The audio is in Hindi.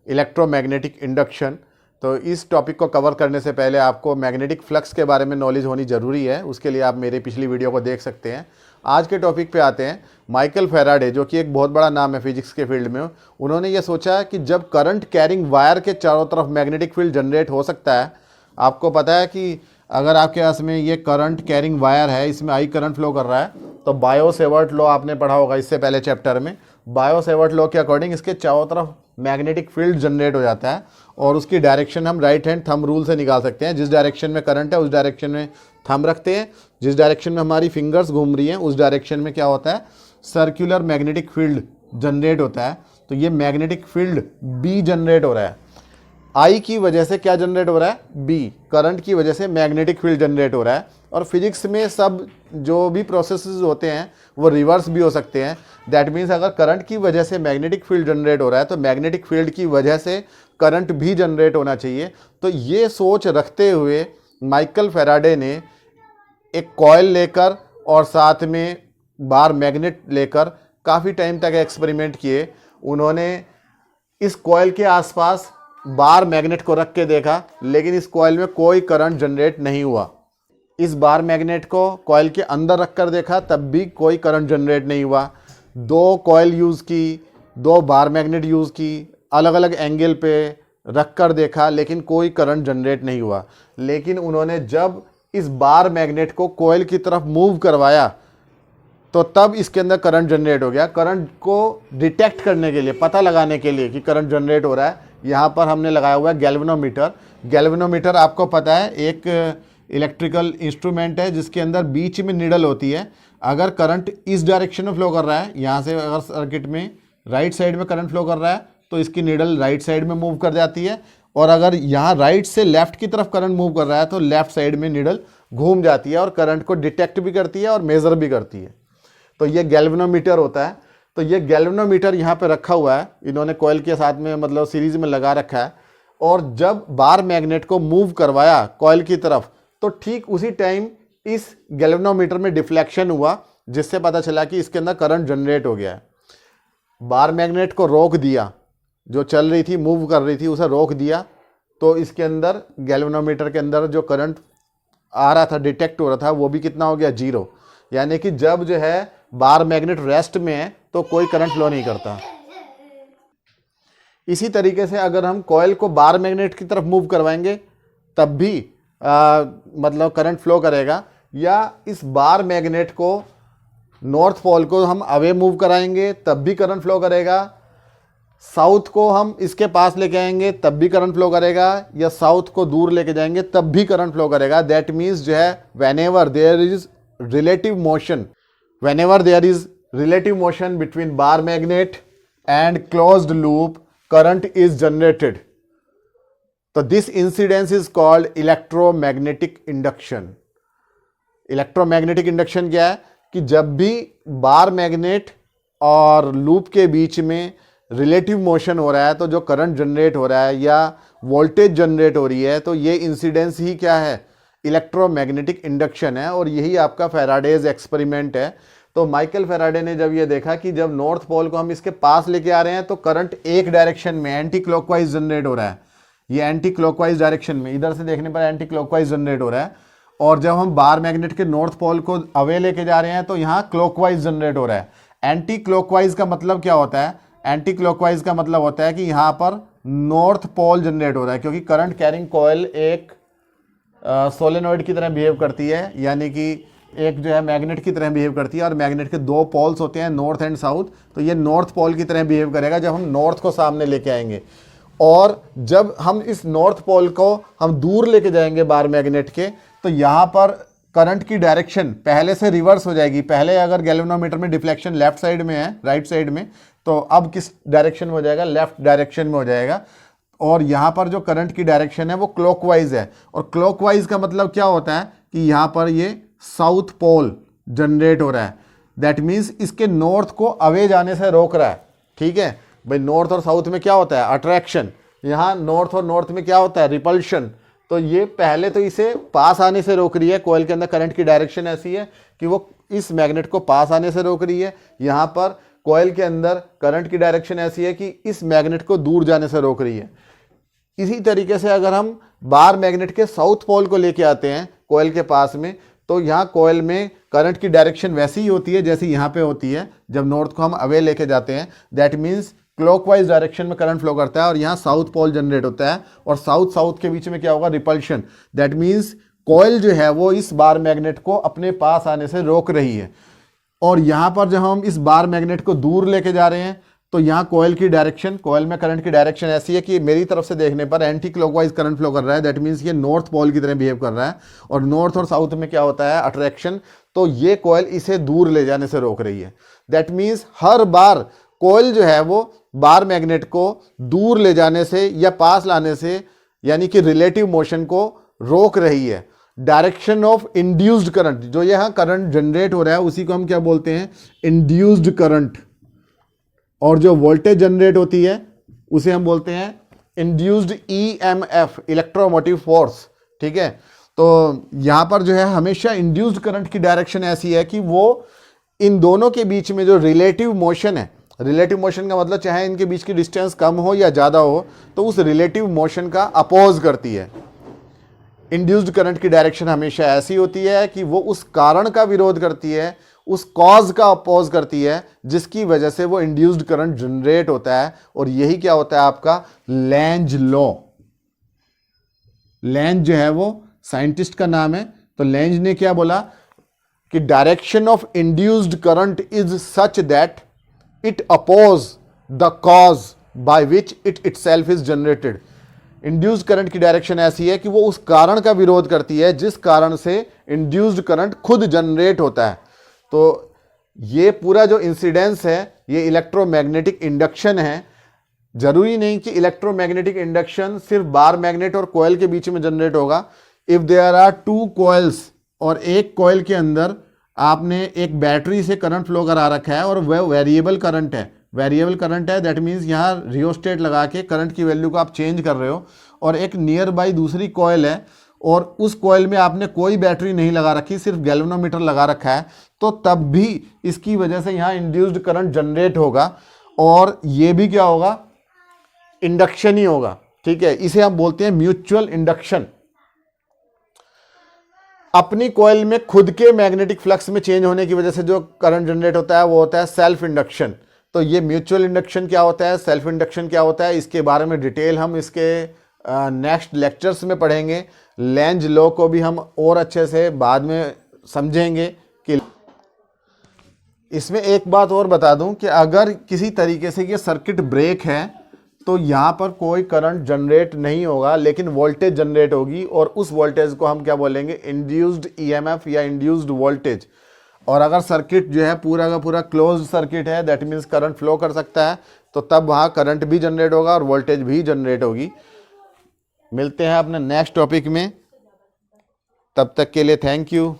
Electromagnetic induction. तो इस टॉपिक को कवर करने से पहले आपको मैग्नेटिक फ्लक्स के बारे में नॉलेज होनी ज़रूरी है, उसके लिए आप मेरी पिछली वीडियो को देख सकते हैं। आज के टॉपिक पे आते हैं। माइकल फैराडे, जो कि एक बहुत बड़ा नाम है फिजिक्स के फील्ड में, उन्होंने ये सोचा कि जब करंट कैरिंग वायर के चारों तरफ मैग्नेटिक फील्ड जनरेट हो सकता है। आपको पता है कि अगर आपके पास में ये करंट कैरिंग वायर है, इसमें आई करंट फ्लो कर रहा है, तो बायो सेवर्ट लॉ आपने पढ़ा होगा इससे पहले चैप्टर में। बायो सेवर्ट लॉ के अकॉर्डिंग इसके चारों तरफ मैग्नेटिक फील्ड जनरेट हो जाता है और उसकी डायरेक्शन हम राइट हैंड थंब रूल से निकाल सकते हैं। जिस डायरेक्शन में करंट है उस डायरेक्शन में थंब रखते हैं, जिस डायरेक्शन में हमारी फिंगर्स घूम रही हैं उस डायरेक्शन में क्या होता है, सर्कुलर मैग्नेटिक फील्ड जनरेट होता है। तो ये मैग्नेटिक फील्ड बी जनरेट हो रहा है। आई की वजह से क्या जनरेट हो रहा है, बी, करंट की वजह से मैग्नेटिक फील्ड जनरेट हो रहा है। और फिजिक्स में सब जो भी प्रोसेसेस होते हैं वो रिवर्स भी हो सकते हैं। दैट मीन्स अगर करंट की वजह से मैग्नेटिक फील्ड जनरेट हो रहा है तो मैग्नेटिक फील्ड की वजह से करंट भी जनरेट होना चाहिए। तो ये सोच रखते हुए माइकल फैराडे ने एक कॉइल लेकर और साथ में बार मैग्नेट लेकर काफ़ी टाइम तक एक्सपेरिमेंट किए। उन्होंने इस कॉइल के आसपास बार मैग्नेट को रख के देखा, लेकिन इस कॉइल में कोई करंट जनरेट नहीं हुआ। इस बार मैग्नेट को कॉइल के अंदर रख कर देखा, तब भी कोई करंट जनरेट नहीं हुआ। दो कॉइल यूज़ की, दो बार मैग्नेट यूज़ की, अलग अलग एंगल पे रख कर देखा, लेकिन कोई करंट जनरेट नहीं हुआ। लेकिन उन्होंने जब इस बार मैग्नेट को कॉइल की तरफ मूव करवाया तो तब इसके अंदर करंट जनरेट हो गया। करंट को डिटेक्ट करने के लिए, पता लगाने के लिए कि करंट जनरेट हो रहा है, यहाँ पर हमने लगाया हुआ है गैल्वेनोमीटर। गैल्वेनोमीटर आपको पता है एक इलेक्ट्रिकल इंस्ट्रूमेंट है जिसके अंदर बीच में निडल होती है। अगर करंट इस डायरेक्शन में फ्लो कर रहा है, यहाँ से अगर सर्किट में राइट साइड में करंट फ्लो कर रहा है तो इसकी निडल राइट साइड में मूव कर जाती है, और अगर यहाँ राइट से लेफ्ट की तरफ करंट मूव कर रहा है तो लेफ्ट साइड में निडल घूम जाती है और करंट को डिटेक्ट भी करती है और मेज़र भी करती है। तो ये गैल्वेनोमीटर होता है। तो ये गैल्वेनोमीटर यहाँ पे रखा हुआ है, इन्होंने कॉइल के साथ में मतलब सीरीज में लगा रखा है। और जब बार मैग्नेट को मूव करवाया कॉइल की तरफ तो ठीक उसी टाइम इस गैल्वेनोमीटर में डिफ्लेक्शन हुआ, जिससे पता चला कि इसके अंदर करंट जनरेट हो गया है। बार मैग्नेट को रोक दिया, जो चल रही थी, मूव कर रही थी, उसे रोक दिया, तो इसके अंदर गैल्वेनोमीटर के अंदर जो करंट आ रहा था, डिटेक्ट हो रहा था, वो भी कितना हो गया, 0। यानी कि जब जो है बार मैग्नेट रेस्ट में है तो कोई करंट फ्लो नहीं करता। इसी तरीके से अगर हम कॉइल को बार मैग्नेट की तरफ मूव करवाएंगे तब भी मतलब करंट फ्लो करेगा, या इस बार मैग्नेट को नॉर्थ पोल को हम अवे मूव कराएंगे तब भी करंट फ्लो करेगा, साउथ को हम इसके पास लेके आएंगे तब भी करंट फ्लो करेगा, या साउथ को दूर लेके जाएंगे तब भी करंट फ्लो करेगा। दैट मीन्स जो है whenever there is relative motion, whenever there is relative motion between bar magnet and closed loop, current is generated. So this incidence is called electromagnetic induction. Electromagnetic induction क्या है कि जब भी बार मैग्नेट और लूप के बीच में रिलेटिव मोशन हो रहा है तो जो करंट जनरेट हो रहा है या वोल्टेज जनरेट हो रही है, तो ये इंसिडेंस ही क्या है, इलेक्ट्रोमैग्नेटिक इंडक्शन है। और यही आपका फैराडेज एक्सपेरिमेंट है। तो माइकल फैराडे ने जब ये देखा कि जब नॉर्थ पोल को हम इसके पास लेके आ रहे हैं तो करंट एक डायरेक्शन में एंटी क्लॉकवाइज जनरेट हो रहा है, ये एंटी क्लॉकवाइज डायरेक्शन में, इधर से देखने पर एंटी क्लॉकवाइज जनरेट हो रहा है। और जब हम बार मैग्नेट के नॉर्थ पोल को अवे लेके जा रहे हैं तो यहाँ क्लॉकवाइज जनरेट हो रहा है। एंटी क्लॉकवाइज का मतलब क्या होता है, एंटी क्लॉकवाइज का मतलब होता है कि यहाँ पर नॉर्थ पोल जनरेट हो रहा है, क्योंकि करंट कैरिंग कॉइल एक सोलेनॉइड की तरह बिहेव करती है, यानी कि एक जो है मैग्नेट की तरह बिहेव करती है, और मैग्नेट के दो पोल्स होते हैं, नॉर्थ एंड साउथ। तो ये नॉर्थ पोल की तरह बिहेव करेगा जब हम नॉर्थ को सामने लेके आएंगे, और जब हम इस नॉर्थ पोल को हम दूर लेके जाएंगे बार मैग्नेट के, तो यहाँ पर करंट की डायरेक्शन पहले से रिवर्स हो जाएगी। पहले अगर गैल्वेनोमीटर में डिफ्लेक्शन लेफ्ट साइड में है, राइट साइड में, तो अब किस डायरेक्शन में हो जाएगा, लेफ्ट डायरेक्शन में हो जाएगा। और यहाँ पर जो करंट की डायरेक्शन है वो क्लॉकवाइज है, और क्लॉकवाइज का मतलब क्या होता है कि यहाँ पर ये साउथ पोल जनरेट हो रहा है। दैट मीन्स इसके नॉर्थ को अवे जाने से रोक रहा है। ठीक है भाई, नॉर्थ और साउथ में क्या होता है, अट्रैक्शन, यहाँ नॉर्थ और नॉर्थ में क्या होता है, रिपल्शन। तो ये पहले तो इसे पास आने से रोक रही है, कॉइल के अंदर करंट की डायरेक्शन ऐसी है कि वो इस मैग्नेट को पास आने से रोक रही है। यहाँ पर कॉइल के अंदर करंट की डायरेक्शन ऐसी है कि इस मैग्नेट को दूर जाने से रोक रही है। इसी तरीके से अगर हम बार मैग्नेट के साउथ पोल को लेके आते हैं कॉइल के पास में, तो यहाँ कॉइल में करंट की डायरेक्शन वैसी ही होती है जैसी यहाँ पे होती है। जब नॉर्थ को हम अवे लेके जाते हैं, दैट मीन्स क्लॉकवाइज डायरेक्शन में करंट फ्लो करता है और यहाँ साउथ पोल जनरेट होता है और साउथ साउथ के बीच में क्या होगा, रिपल्शन। दैट मीन्स कॉइल जो है वो इस बार मैग्नेट को अपने पास आने से रोक रही है। और यहाँ पर जब हम इस बार मैग्नेट को दूर लेके जा रहे हैं तो यहाँ कॉइल की डायरेक्शन, कॉइल में करंट की डायरेक्शन ऐसी है कि मेरी तरफ से देखने पर एंटी क्लॉकवाइज करंट फ्लो कर रहा है। दैट मीन्स ये नॉर्थ पोल की तरह बिहेव कर रहा है और नॉर्थ और साउथ में क्या होता है, अट्रैक्शन। तो ये कॉइल इसे दूर ले जाने से रोक रही है। That means her bar coil जो है वो बार मैग्नेट को दूर ले जाने से या पास लाने से, यानी कि रिलेटिव मोशन को रोक रही है। डायरेक्शन ऑफ इंड्यूस्ड करंट, जो यहाँ करंट जनरेट हो रहा है उसी को हम क्या बोलते हैं, इंड्यूस्ड करंट। और जो वोल्टेज जनरेट होती है उसे हम बोलते हैं इंड्यूस्ड ईएमएफ, इलेक्ट्रोमोटिव फोर्स। ठीक है, तो यहां पर जो है हमेशा इंड्यूस्ड करंट की डायरेक्शन ऐसी है कि वो इन दोनों के बीच में जो रिलेटिव मोशन है, रिलेटिव मोशन का मतलब चाहे इनके बीच की डिस्टेंस कम हो या ज़्यादा हो, तो उस रिलेटिव मोशन का अपोज करती है। इंड्यूस्ड करंट की डायरेक्शन हमेशा ऐसी होती है कि वो उस कारण का विरोध करती है, उस कॉज का अपोज करती है जिसकी वजह से वो इंड्यूस्ड करंट जनरेट होता है। और यही क्या होता है आपका लेंज लॉ। लेंज जो है वो साइंटिस्ट का नाम है। तो लेंज ने क्या बोला कि direction of induced current is such that it oppose the cause by which it itself is generated. Induced current की डायरेक्शन ऐसी है कि वो उस कारण का विरोध करती है जिस कारण से इंड्यूस्ड करंट खुद जनरेट होता है। तो ये पूरा जो इंसिडेंस है ये इलेक्ट्रोमैग्नेटिक इंडक्शन है। जरूरी नहीं कि इलेक्ट्रोमैग्नेटिक इंडक्शन सिर्फ बार मैग्नेट और कॉइल के बीच में जनरेट होगा। If there are two coils और एक कॉइल के अंदर आपने एक बैटरी से करंट फ्लो करा रखा है और वह वेरिएबल करंट है, वेरिएबल करंट है, दैट मीन्स यहाँ रियोस्टेट लगा के करंट की वैल्यू को आप चेंज कर रहे हो, और एक नियर बाई दूसरी कॉइल है और उस कॉइल में आपने कोई बैटरी नहीं लगा रखी, सिर्फ गैल्वेनोमीटर लगा रखा है, तो तब भी इसकी वजह से यहाँ इंड्यूस्ड करंट जनरेट होगा और ये भी क्या होगा, इंडक्शन ही होगा। ठीक है, इसे हम बोलते हैं म्यूचुअल इंडक्शन। अपनी कॉइल में खुद के मैग्नेटिक फ्लक्स में चेंज होने की वजह से जो करंट जनरेट होता है वो होता है सेल्फ इंडक्शन। तो ये म्यूचुअल इंडक्शन क्या होता है, सेल्फ इंडक्शन क्या होता है, इसके बारे में डिटेल हम इसके नेक्स्ट लेक्चर्स में पढ़ेंगे। लेंज लॉ को भी हम और अच्छे से बाद में समझेंगे। कि इसमें एक बात और बता दूं कि अगर किसी तरीके से ये सर्किट ब्रेक है तो यहाँ पर कोई करंट जनरेट नहीं होगा, लेकिन वोल्टेज जनरेट होगी और उस वोल्टेज को हम क्या बोलेंगे, इंड्यूस्ड ईएमएफ या इंड्यूस्ड वोल्टेज। और अगर सर्किट जो है पूरा का पूरा क्लोज्ड सर्किट है, दैट मीन्स करंट फ्लो कर सकता है, तो तब वहाँ करंट भी जनरेट होगा और वोल्टेज भी जनरेट होगी। मिलते हैं अपने नेक्स्ट टॉपिक में, तब तक के लिए थैंक यू।